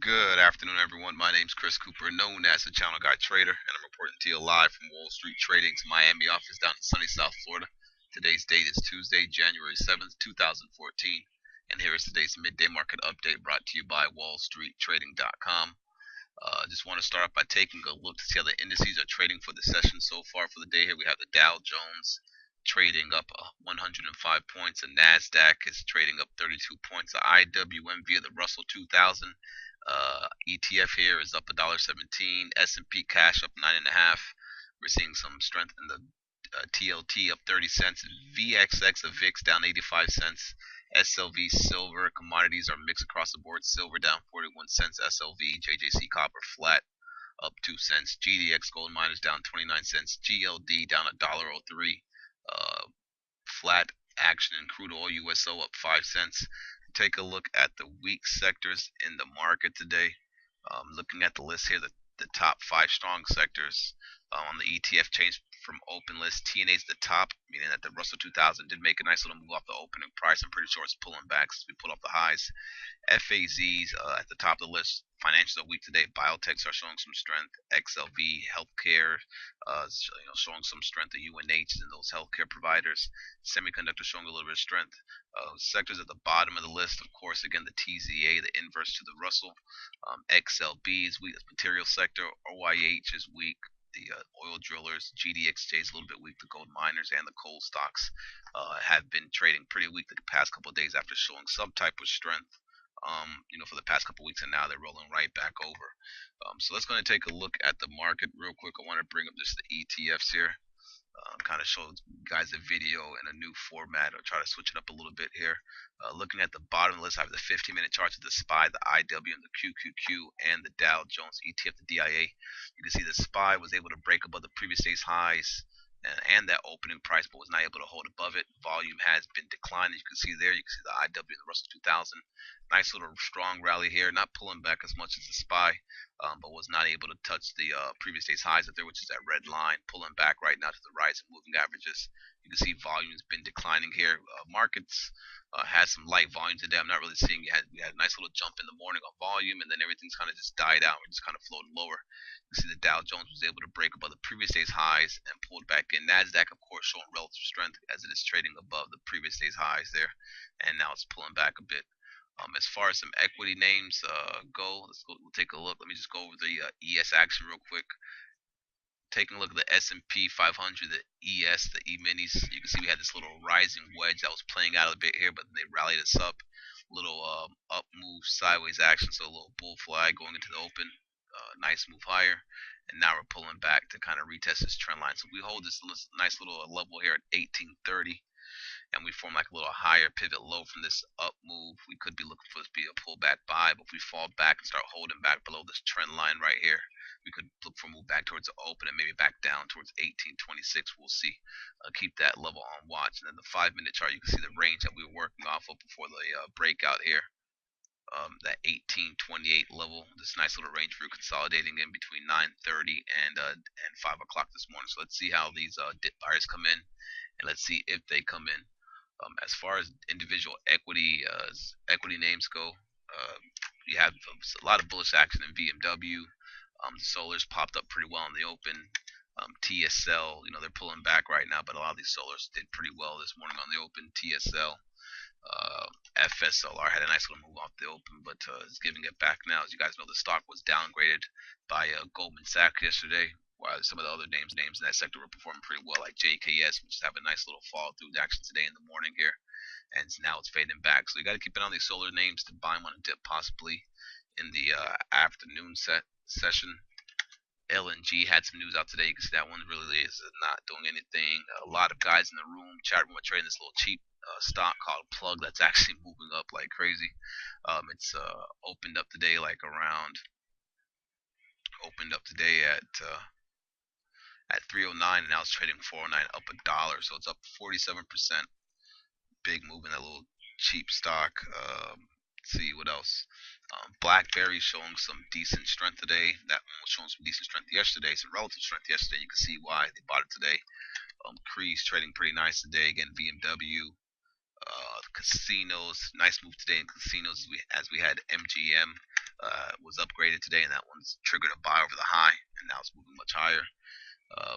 Good afternoon, everyone. My name's Chris Cooper, known as the Channel Guy Trader, and I'm reporting to you live from Wall Street Trading's Miami office down in sunny South Florida. Today's date is Tuesday, January 7th, 2014, and here is today's midday market update brought to you by WallStreetTrading.com. Just want to start off by taking a look to see how the indices are trading for the session so far for the day. Here we have the Dow Jones trading up 105 points. The Nasdaq is trading up 32 points. The IWM via the Russell 2000 ETF here is up $1.17. S&P cash up 9.5. We're seeing some strength in the TLT up 30 cents. VXX, the VIX down 85 cents. SLV silver commodities are mixed across the board. Silver down 41 cents. SLV JJC copper flat up 2 cents. GDX gold miners down 29 cents. GLD down $1.03. Flat action in crude oil USO up 5 cents. Take a look at the weak sectors in the market today. Looking at the list here, the top 5 strong sectors on the ETF changed from open list. TNA's the top, meaning that the Russell 2000 did make a nice little move off the opening price. I'm pretty sure it's pulling back since we pulled off the highs. FAZs at the top of the list. Financials are weak today. Biotechs are showing some strength. XLV, healthcare, showing some strength. The UNH and those healthcare providers. Semiconductors showing a little bit of strength. Sectors at the bottom of the list, of course, again, the TZA, the inverse to the Russell. XLB is weak. The material sector. OYH is weak. The oil drillers, GDXJ is a little bit weak. The gold miners and the coal stocks have been trading pretty weak the past couple of days after showing some type of strength for the past couple of weeks, and now they're rolling right back over. So let's going to take a look at the market real quick. I want to bring up just the ETFs here. Kind of show you guys a video in a new format. I'll try to switch it up a little bit here. Looking at the bottom of the list, I have the 15-minute charts of the SPY, the IW, and the QQQ, and the Dow Jones ETF, the DIA. You can see the SPY was able to break above the previous day's highs and that opening price, but was not able to hold above it. Volume has been declining. You can see there. You can see the IW and the Russell 2000. Nice little strong rally here, not pulling back as much as the SPY, but was not able to touch the previous day's highs up there, which is that red line, pulling back right now to the rise in moving averages. You can see volume's been declining here. Markets had some light volume today. I'm not really seeing we had a nice little jump in the morning on volume, and then everything's kind of just died out. We're just kind of floating lower. You see the Dow Jones was able to break above the previous day's highs and pulled back in. Nasdaq, of course, showing relative strength as it is trading above the previous day's highs there, and now it's pulling back a bit. As far as some equity names go, we'll take a look. Let me just go over the ES action real quick. Taking a look at the S&P 500, the ES, the E-minis, you can see we had this little rising wedge that was playing out a bit here, but they rallied us up. Little up move, sideways action, so a little bull flag going into the open. Nice move higher, and now we're pulling back to kind of retest this trend line. So we hold this nice little level here at 1830, and we form like a little higher pivot low from this up move. We could be looking for this to be a pullback buy, but if we fall back and start holding back below this trend line right here, we could look for a move back towards the open and maybe back down towards 1826. We'll see. Keep that level on watch. And then the 5-minute chart, you can see the range that we were working off of before the breakout here. That 1828 level, this nice little range for consolidating in between 9:30 and 5 o'clock this morning. So let's see how these dip buyers come in, and let's see if they come in. As far as individual equity names go, you have a lot of bullish action in VMW. The solars popped up pretty well in the open. TSL, they're pulling back right now, but a lot of these solars did pretty well this morning on the open. TSL, FSLR had a nice little move off the open, but is giving it back now. As you guys know, the stock was downgraded by Goldman Sachs yesterday, while some of the other names in that sector were performing pretty well, like JKS, which is having a nice little fall through action today in the morning here, and now it's fading back. So you got to keep an eye on these solar names to buy them on a dip, possibly in the afternoon session. LNG had some news out today. You can see that one really is not doing anything. A lot of guys in the chat room are trading this little cheap stock called Plug that's actually moving up like crazy. It's opened up today at 309, and now it's trading 409, up $1, so it's up 47%. Big move in that little cheap stock. Let's see what else. BlackBerry showing some decent strength today. That one was showing some decent strength yesterday, some relative strength yesterday. You can see why they bought it today. Cree's trading pretty nice today. Again, VMW. Casinos, nice move today in casinos as we had MGM was upgraded today, and that one's triggered a buy over the high, and now it's moving much higher.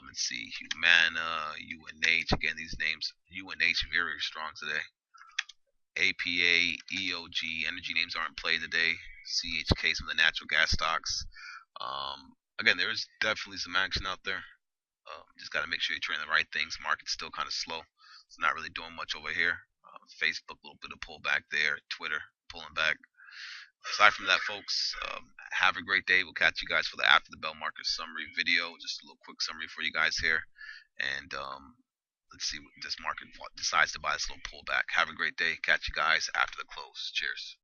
Let's see, Humana, UNH. Again, these names, UNH very strong today. APA, EOG, energy names are in play today. CHK, some of the natural gas stocks. Again, there's definitely some action out there. Just got to make sure you're trading the right things. Market's still kind of slow. It's not really doing much over here. Facebook, a little bit of pullback there. Twitter, pulling back. Aside from that, folks, have a great day. We'll catch you guys for the after the bell market summary video. Just a little quick summary for you guys here. And let's see what this market decides to buy this little pullback. Have a great day. Catch you guys after the close. Cheers.